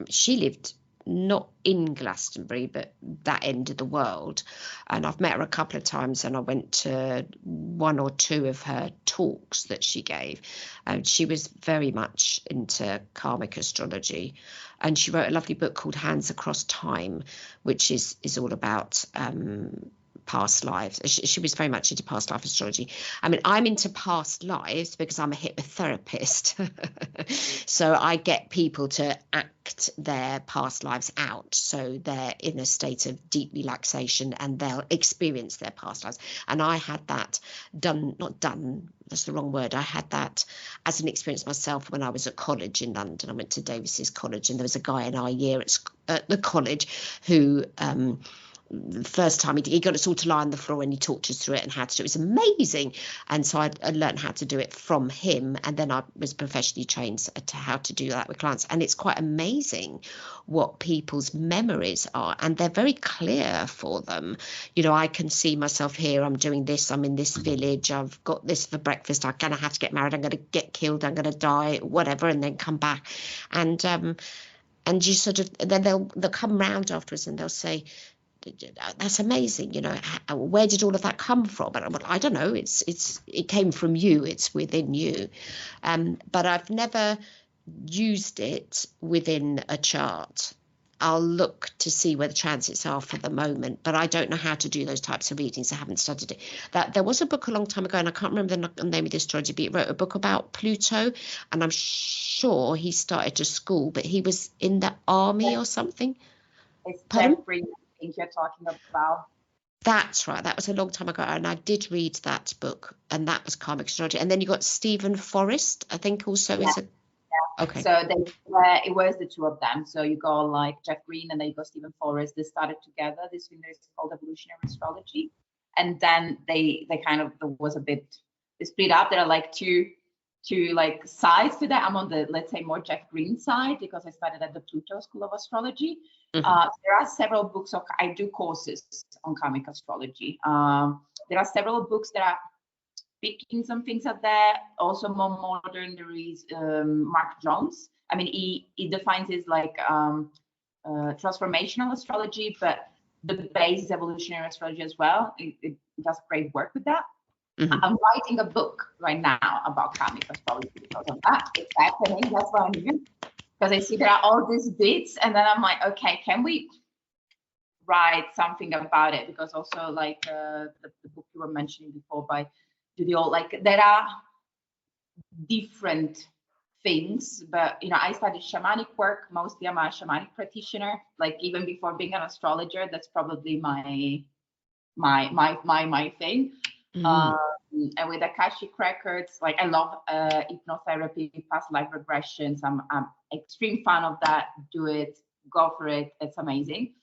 Speaker 1: She lived not in Glastonbury, but that end of the world. And I've met her a couple of times, and I went to one or two of her talks that she gave. She was very much into karmic astrology. And she wrote a lovely book called Hands Across Time, which is all about past lives. She was very much into past life astrology. I mean, I'm into past lives because I'm a hypnotherapist. So I get people to act their past lives out. So they're in a state of deep relaxation and they'll experience their past lives. And I had that that's the wrong word. I had that as an experience myself when I was at college in London. I went to Davis's College, and there was a guy in our year at the college who the first time he got us all to lie on the floor and he talked us through it and how to do it. It was amazing. And so I learned how to do it from him, and then I was professionally trained to how to do that with clients. And it's quite amazing what people's memories are, and they're very clear for them. You know, I can see myself here, I'm doing this, I'm in this village, I've got this for breakfast, I'm gonna have to get married, I'm gonna get killed, I'm gonna die, whatever, and then come back. And you sort of, then they'll come round afterwards and they'll say, that's amazing, you know, where did all of that come from? And I don't know, it came from you, it's within you. But I've never used it within a chart. I'll look to see where the transits are for the moment, but I don't know how to do those types of readings. I haven't studied it. That there was a book a long time ago, and I can't remember the name of the astrologer, but he wrote a book about Pluto, and I'm sure he started a school, but he was in the army or something.
Speaker 2: It's Jeffrey, I think you're talking about.
Speaker 1: That's right. That was a long time ago, and I did read that book, and that was Karmic Astrology. And then you got Stephen Forrest, I think, also is a.
Speaker 2: Yeah.
Speaker 1: Okay.
Speaker 2: So it was the two of them. So you go like Jeff Green, and then you go Stephen Forrest. They started together. This thing is called evolutionary astrology, and then they kind of, there was a bit, they split up. There are like two like sides to that. I'm on the, let's say, more Jeff Green side, because I started at the Pluto School of Astrology.
Speaker 1: Mm-hmm.
Speaker 2: There are several books I do courses on karmic astrology. There are several books that are picking some things up there. Also more modern, there is Mark Jones. I mean, he defines it like transformational astrology, but the base is evolutionary astrology as well. It does great work with that. Mm-hmm. I'm writing a book right now about karmic astrology because of that. It's happening. That's why I'm here. Because I see there are all these bits, and then I'm like, okay, can we write something about it? Because also like the book you were mentioning before by Studio, like there are different things, but you know, I studied shamanic work. Mostly I'm a shamanic practitioner. Like even before being an astrologer, that's probably my thing. Mm-hmm. And with Akashic records, like I love hypnotherapy, past life regressions. I'm extreme fan of that. Do it, go for it. It's amazing.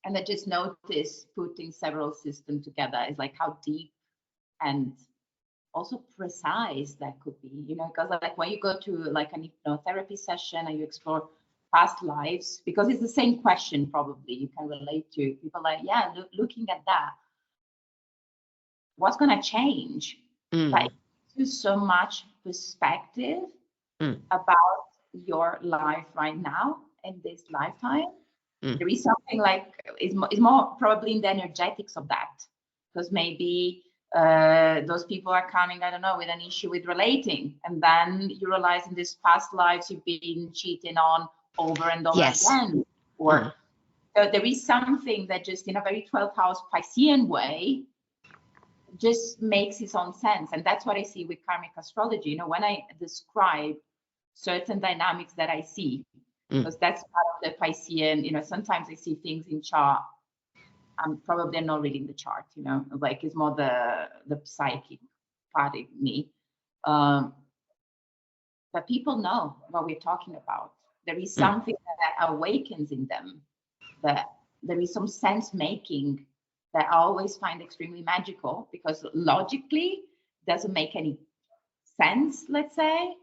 Speaker 2: And I just noticed putting several systems together is like how deep and also precise that could be, you know, because like when you go to like an hypnotherapy session and you explore past lives, because it's the same question probably you can relate to. People like, yeah, looking at that, what's going to change? But it gives you so much perspective about your life right now in this lifetime. There is something like, it's more probably in the energetics of that, because maybe those people are coming, I don't know, with an issue with relating, and then you realize in these past lives you've been cheating on over and over again, or so there is something that just in a very 12th house Piscean way just makes its own sense. And that's what I see with karmic astrology. You know, when I describe certain dynamics that I see, because that's part of the Piscean, you know, sometimes I see things in chart. I'm probably not reading the chart, you know, like it's more the psychic part of me. But people know what we're talking about. There is something that awakens in them, that there is some sense making that I always find extremely magical, because logically doesn't make any sense, let's say,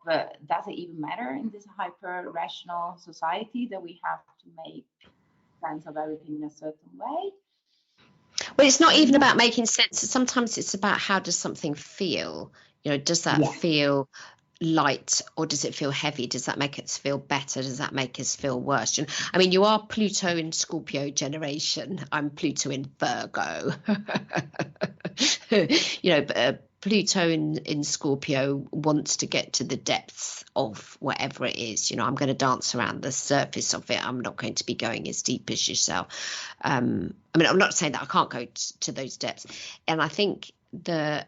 Speaker 2: but does it even matter in this hyper rational society that we have to make sense of everything in a certain way?
Speaker 1: Well, it's not even about making sense. Sometimes it's about, how does something feel? You know, does that feel light, or does it feel heavy? Does that make us feel better? Does that make us feel worse? You know, I mean, you are Pluto in Scorpio generation. I'm Pluto in Virgo. You know, Pluto in Scorpio wants to get to the depths of whatever it is. You know, I'm going to dance around the surface of it. I'm not going to be going as deep as yourself. I mean, I'm not saying that I can't go to those depths. And I think the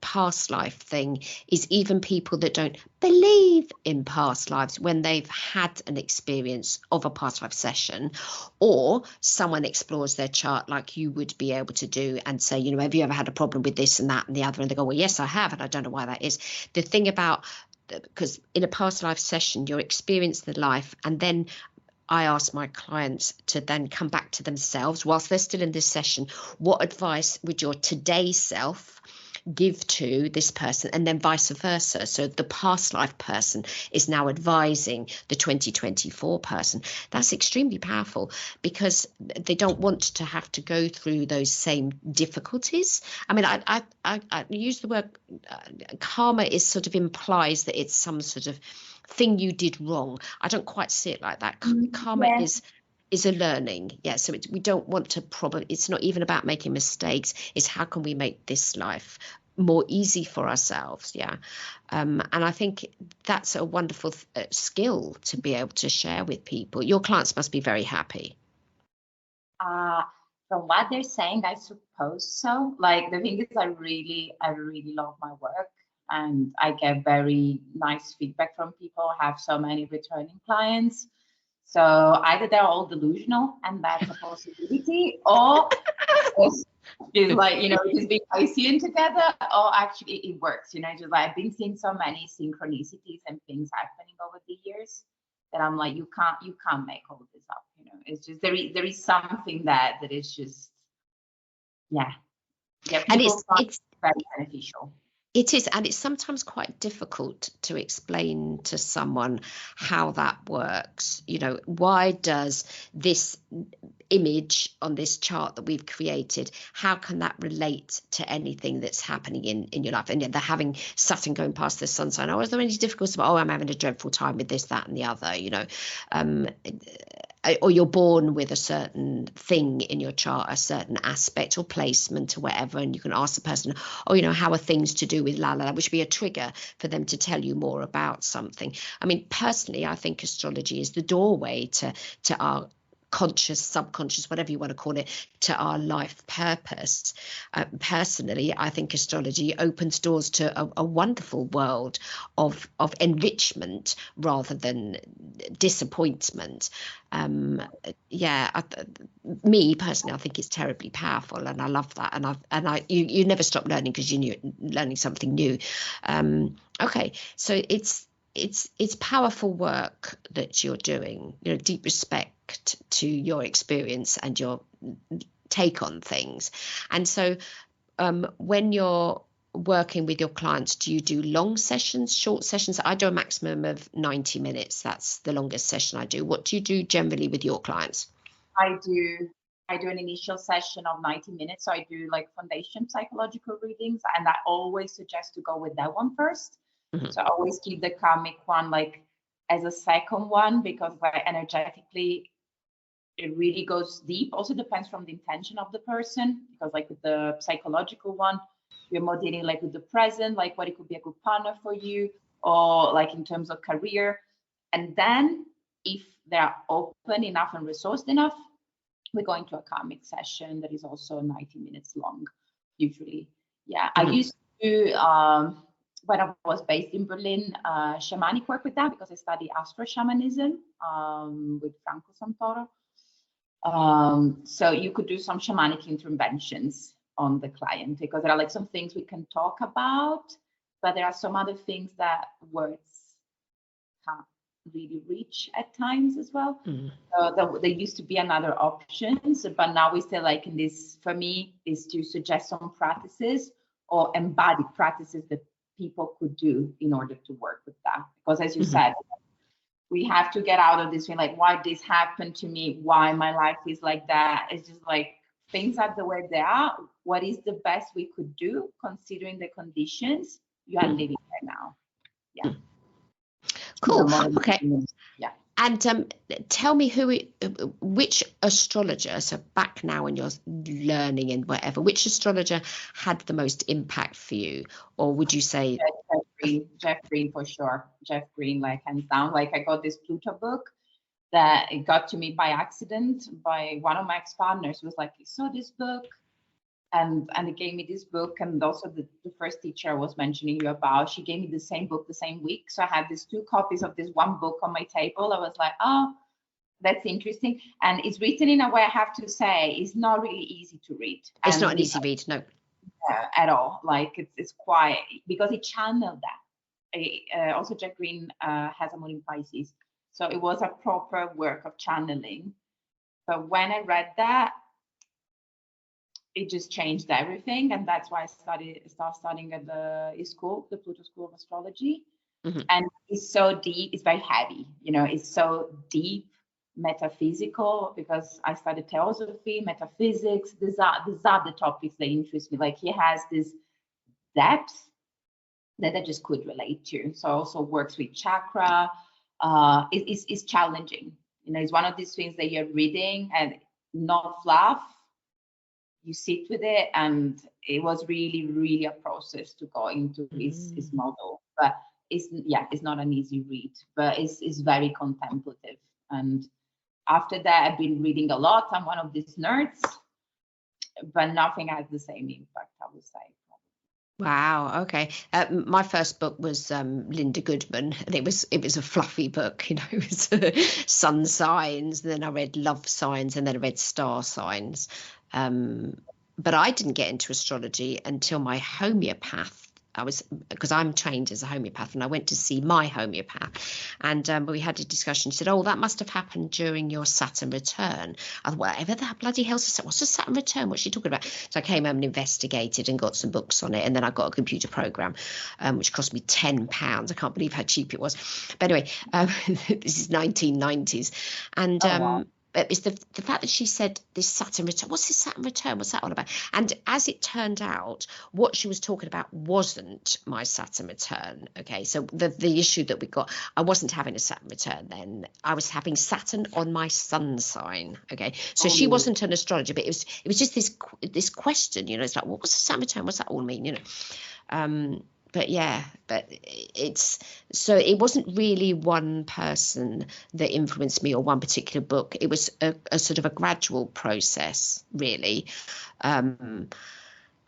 Speaker 1: past life thing is even people that don't believe in past lives, when they've had an experience of a past life session, or someone explores their chart like you would be able to do and say, you know, have you ever had a problem with this and that and the other? And they go, well, yes, I have, and I don't know why that is. The thing about, because in a past life session you're experiencing the life, and then I ask my clients to then come back to themselves whilst they're still in this session. What advice would your today self give to this person, and then vice versa? So the past life person is now advising the 2024 person. That's extremely powerful, because they don't want to have to go through those same difficulties. I mean, I use the word karma is sort of implies that it's some sort of thing you did wrong. I don't quite see it like that. Karma
Speaker 2: Yeah.
Speaker 1: is a learning. Yeah, so we don't want to it's not even about making mistakes. It's how can we make this life more easy for ourselves. Yeah. And I think that's a wonderful skill to be able to share with people. Your clients must be very happy.
Speaker 2: From what they're saying, I suppose so. Like, the thing is, I really love my work, and I get very nice feedback from people. I have so many returning clients. So either they're all delusional, and that's a possibility, or it's like, just being Piscean together, or actually it works. Just like, I've been seeing so many synchronicities and things happening over the years that I'm like, you can't make all this up. It's just there is something that is just, yeah,
Speaker 1: And
Speaker 2: people find
Speaker 1: it's
Speaker 2: very beneficial.
Speaker 1: It is, and it's sometimes quite difficult to explain to someone how that works. Why does this image on this chart that we've created, how can that relate to anything that's happening in your life? And they're having Saturn going past the sun sign. Oh, is there any difficulties about, I'm having a dreadful time with this, that, and the other, or you're born with a certain thing in your chart, a certain aspect or placement or whatever, and you can ask the person, how are things to do with la la la, which would be a trigger for them to tell you more about something. I mean, personally, I think astrology is the doorway to our conscious, subconscious, whatever you want to call it, to our life purpose. Personally, I think astrology opens doors to a wonderful world of enrichment rather than disappointment. Me personally, I think it's terribly powerful, and I love that. And you never stop learning, because you're learning something new. Okay, so it's powerful work that you're doing. Deep respect to your experience and your take on things. And so, when you're working with your clients, do you do long sessions, short sessions? I do a maximum of 90 minutes. That's the longest session I do. What do you do generally with your clients?
Speaker 2: I do an initial session of 90 minutes. So I do like foundation psychological readings, and I always suggest to go with that one first.
Speaker 1: Mm-hmm.
Speaker 2: So I always keep the karmic one like as a second one, because like energetically it really goes deep. Also depends from the intention of the person, because like with the psychological one, we're more dealing like with the present, like what it could be a good partner for you, or like in terms of career. And then if they're open enough and resourced enough, we go into a karmic session that is also 90 minutes long, usually. Yeah,
Speaker 1: Mm-hmm.
Speaker 2: I used to do, when I was based in Berlin, shamanic work with that, because I study astro shamanism with Franco Santoro. So you could do some shamanic interventions on the client, because there are like some things we can talk about, but there are some other things that words can't really reach at times as well. So there used to be another options, but now we still like in this, for me, is to suggest some practices or embodied practices that people could do in order to work with that. Because as you said, we have to get out of this thing, like, why this happened to me, why my life is like that. It's just like, things are the way they are. What is the best we could do considering the conditions you are living right now? Yeah.
Speaker 1: Cool. Okay.
Speaker 2: Yeah.
Speaker 1: And tell me which astrologer, so back now when you're learning and whatever, which astrologer had the most impact for you? Or would you say
Speaker 2: Jeff Green for sure. Jeff Green, like hands down. Like, I got this Pluto book that it got to me by accident by one of my ex-partners who was like, you saw this book, and it gave me this book. And also the first teacher I was mentioning you about, she gave me the same book the same week. So I had these 2 copies of this one book on my table. I was like, oh, that's interesting. And it's written in a way, I have to say, it's not really easy to read.
Speaker 1: It's not an easy read, no.
Speaker 2: At all. Like, it's quite, because it channeled that. Also, Jack Green has a moon in Pisces. So it was a proper work of channeling. But when I read that, it just changed everything. And that's why I started studying at the school, the Pluto School of Astrology.
Speaker 1: Mhm.
Speaker 2: And it's so deep, it's very heavy, it's so deep, metaphysical, because I studied theosophy, metaphysics. These are the topics that interest me. Like, he has this depth that I just could relate to. So also works with chakra. It's challenging. It's one of these things that you're reading and not fluff. You sit with it, and it was really, really a process to go into his model. But it's not an easy read, but it's very contemplative. And after that, I've been reading a lot. I'm one of these nerds, but nothing has the same impact, I would say.
Speaker 1: Wow. Okay. My first book was Linda Goodman, and it was a fluffy book. It was sun signs, and then I read love signs, and then I read star signs. But I didn't get into astrology until my homeopath. Because I'm trained as a homeopath, and I went to see my homeopath, and we had a discussion. She said, "Oh, that must have happened during your Saturn return." I thought, whatever that bloody hell's what's a Saturn return? What's she talking about? So I came home and investigated and got some books on it, and then I got a computer program, which cost me £10. I can't believe how cheap it was. But anyway, this is 1990s, and
Speaker 2: Wow.
Speaker 1: it's the fact that she said this Saturn return. What's this Saturn return? What's that all about? And as it turned out, what she was talking about wasn't my Saturn return. Okay, so the issue that we got, I wasn't having a Saturn return then. I was having Saturn on my sun sign. Okay, so she wasn't an astrologer, but it was just this question. It's like, what was the Saturn return? What's that all mean? But it wasn't really one person that influenced me or one particular book. It was a sort of a gradual process, really.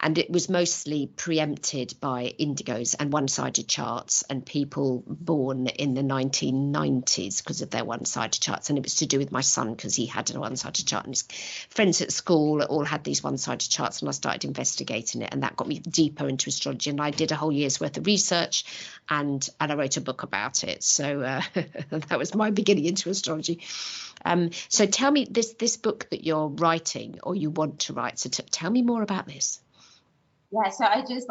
Speaker 1: And it was mostly preempted by indigos and one-sided charts and people born in the 1990s because of their one-sided charts. And it was to do with my son because he had a one-sided chart, and his friends at school all had these one-sided charts, and I started investigating it, and that got me deeper into astrology. And I did a whole year's worth of research, and I wrote a book about it. So that was my beginning into astrology. So tell me, this book that you're writing or you want to write, so tell me more about this.
Speaker 2: Yeah, so I just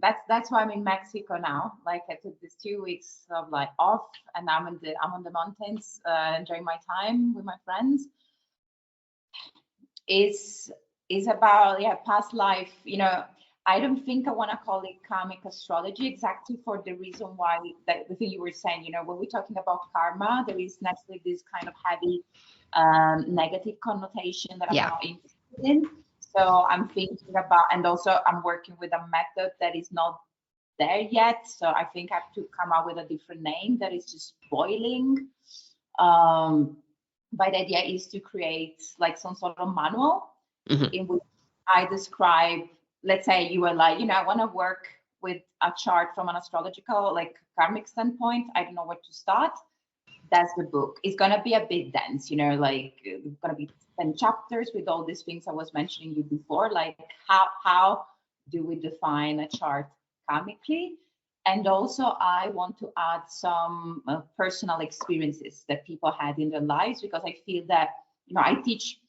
Speaker 2: that's why I'm in Mexico now. Like, I took this 2 weeks of off, and I'm on the mountains, enjoying my time with my friends. Is about past life. I don't think I want to call it karmic astrology exactly for the reason why that the thing you were saying. When we're talking about karma, there is naturally this kind of heavy negative connotation that I'm not interested in. So I'm thinking about, and also I'm working with a method that is not there yet. So I think I have to come up with a different name that is just boiling. But the idea is to create some sort of manual in which I describe, let's say you were I want to work with a chart from an astrological, karmic standpoint. I don't know where to start. That's the book. It's going to be a bit dense, it's going to be 10 chapters with all these things I was mentioning you before, how do we define a chart karmically? And also I want to add some personal experiences that people had in their lives, because I feel that, I teach,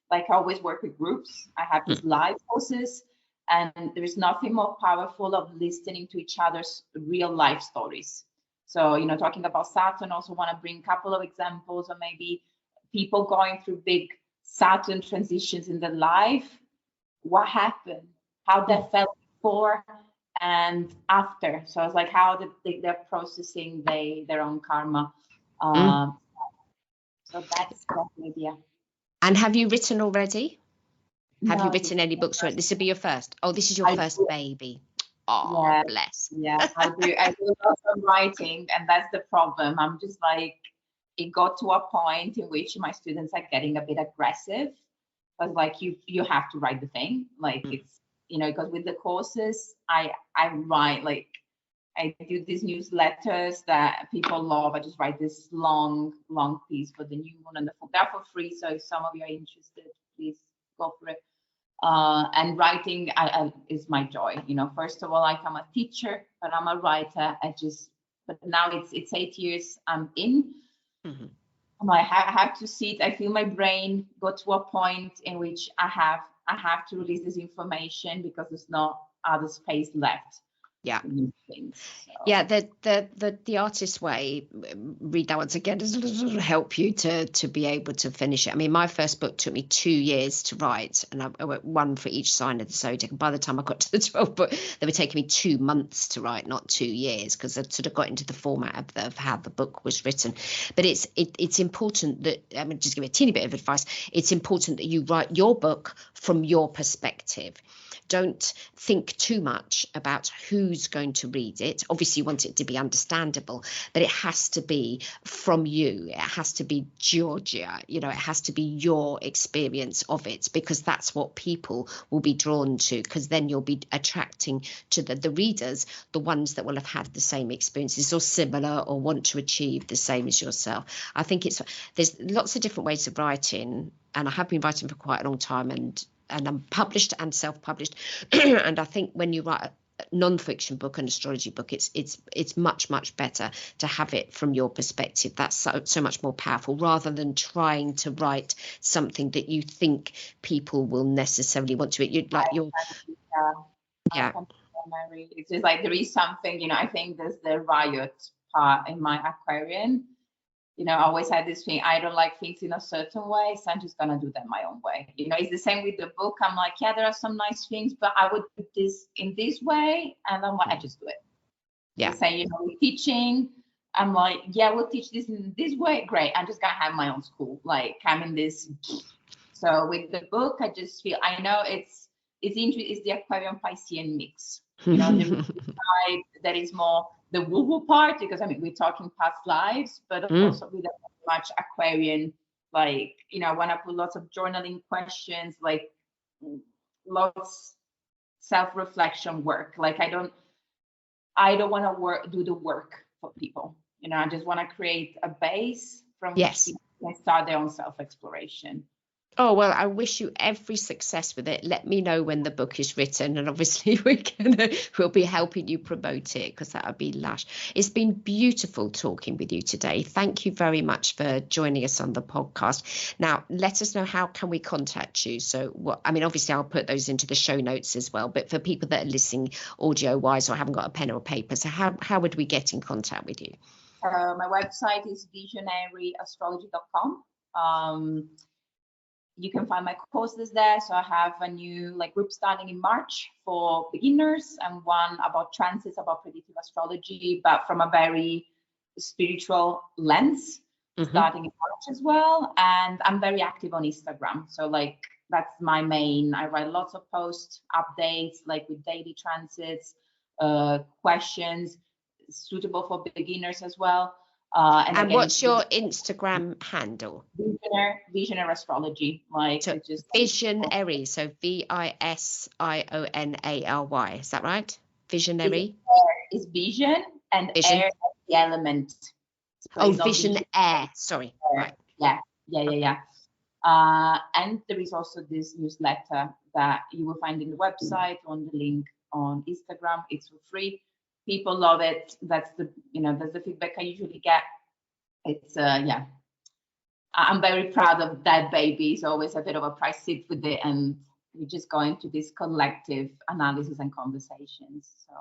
Speaker 2: I always work with groups. I have these live courses, and there is nothing more powerful of listening to each other's real life stories. So, talking about Saturn, also want to bring a couple of examples of maybe people going through big Saturn transitions in their life. What happened? How that felt before and after. So it's how they're processing their own karma. So that's the idea.
Speaker 1: And have you written already? Have you
Speaker 2: No,
Speaker 1: written any books? This will be your first. Oh, this is your first baby. Oh,
Speaker 2: yeah,
Speaker 1: bless.
Speaker 2: Yeah, I do lots of writing, and that's the problem. I'm just it got to a point in which my students are getting a bit aggressive. But you have to write the thing. It's because with the courses I write, I do these newsletters that people love. I just write this long piece for the new moon and the full. They're for free, so if some of you are interested, please go for it. And writing is my joy. First of all, I'm a teacher, but I'm a writer. But now it's 8 years I'm in.
Speaker 1: Mm-hmm.
Speaker 2: I'm like, I have to sit. I feel my brain go to a point in which I have to release this information because there's no other space left
Speaker 1: Yeah.
Speaker 2: to new things. So
Speaker 1: Yeah, the artist's way, read that once again, does help you to be able to finish it. I mean, my first book took me 2 years to write, and I wrote one for each sign of the zodiac. And by the time I got to the 12th book, they were taking me 2 months to write, not 2 years, because I'd sort of got into the format of how the book was written. But it's important that, I mean, just give you a teeny bit of advice. It's important that you write your book from your perspective. Don't think too much about who's going to read it. Obviously, you want it to be understandable, but it has to be from you. It has to be Giorgia. It has to be your experience of it, because that's what people will be drawn to, because then you'll be attracting to the readers, the ones that will have had the same experiences or similar or want to achieve the same as yourself. I think there's lots of different ways of writing, and I have been writing for quite a long time, and I'm published and self-published. And I think when you write a non-fiction book, an astrology book, it's much better to have it from your perspective. That's so much more powerful, rather than trying to write something that you think people will necessarily want to. Yeah.
Speaker 2: Mary, it's just like there is something, I think there's the riot part in my Aquarian. I always had this thing, I don't like things in a certain way, so I'm just gonna do them my own way. It's the same with the book. I'm like, yeah, there are some nice things, but I would do this in this way, and I'm like, I just do it.
Speaker 1: Yeah.
Speaker 2: The same, with teaching, I'm like, yeah, we'll teach this in this way. Great, I'm just gonna have my own school. Like, I'm in this. So with the book, I just feel, I know it's the Aquarian Piscean mix. The side that is more the woo-woo part, because we're talking past lives, but also with a much Aquarian, like, I want to put lots of journaling questions, like lots self-reflection work. Like, I don't want to do the work for people. I just want to create a base from which people can start their own self-exploration.
Speaker 1: Oh, well, I wish you every success with it. Let me know when the book is written, and obviously we'll be helping you promote it, because that would be lush. It's been beautiful talking with you today. Thank you very much for joining us on the podcast. Now, let us know, how can we contact you? So obviously I'll put those into the show notes as well, but for people that are listening audio wise or haven't got a pen or paper, so how would we get in contact with you?
Speaker 2: My website is visionaryastrology.com. You can find my courses there. So I have a new group starting in March for beginners, and one about transits, about predictive astrology, but from a very spiritual lens, starting in March as well. And I'm very active on Instagram. So that's my main. I write lots of posts, updates, with daily transits, questions suitable for beginners as well. And again,
Speaker 1: what's your Instagram handle?
Speaker 2: Visionary astrology.
Speaker 1: So visionary. So VISIONARY. Is that right? Visionary
Speaker 2: is vision, and vision. Air is the element.
Speaker 1: So vision air. Sorry. Air.
Speaker 2: Right. Yeah. And there is also this newsletter that you will find in the website, on the link on Instagram. It's for free. People love it. That's the feedback I usually get. It's I'm very proud of that baby. It's always a bit of a price sit with it, and we just go into this collective analysis and conversations. So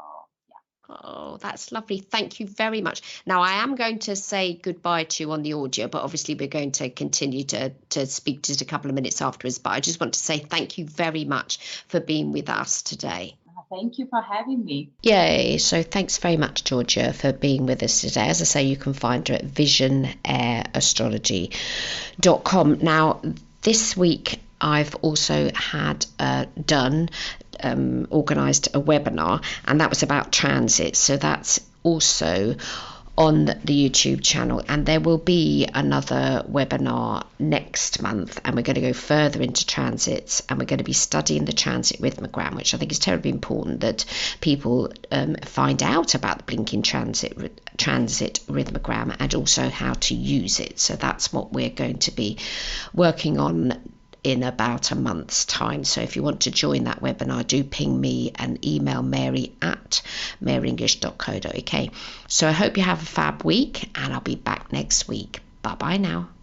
Speaker 1: Oh, that's lovely. Thank you very much. Now, I am going to say goodbye to you on the audio, but obviously we're going to continue to speak just a couple of minutes afterwards. But I just want to say thank you very much for being with us today.
Speaker 2: Thank you for having me.
Speaker 1: Yay. So thanks very much, Giorgia, for being with us today. As I say, you can find her at visionairastrology.com. Now, this week, I've also had organised a webinar, and that was about transit. So that's also on the YouTube channel, and there will be another webinar next month, and we're going to go further into transits, and we're going to be studying the transit rhythmogram, which I think is terribly important that people find out about the blinking transit rhythmogram, and also how to use it. So that's what we're going to be working on in about a month's time. So if you want to join that webinar, do ping me and email mary@maryenglish.co.uk. So I hope you have a fab week, and I'll be back next week. Bye bye now.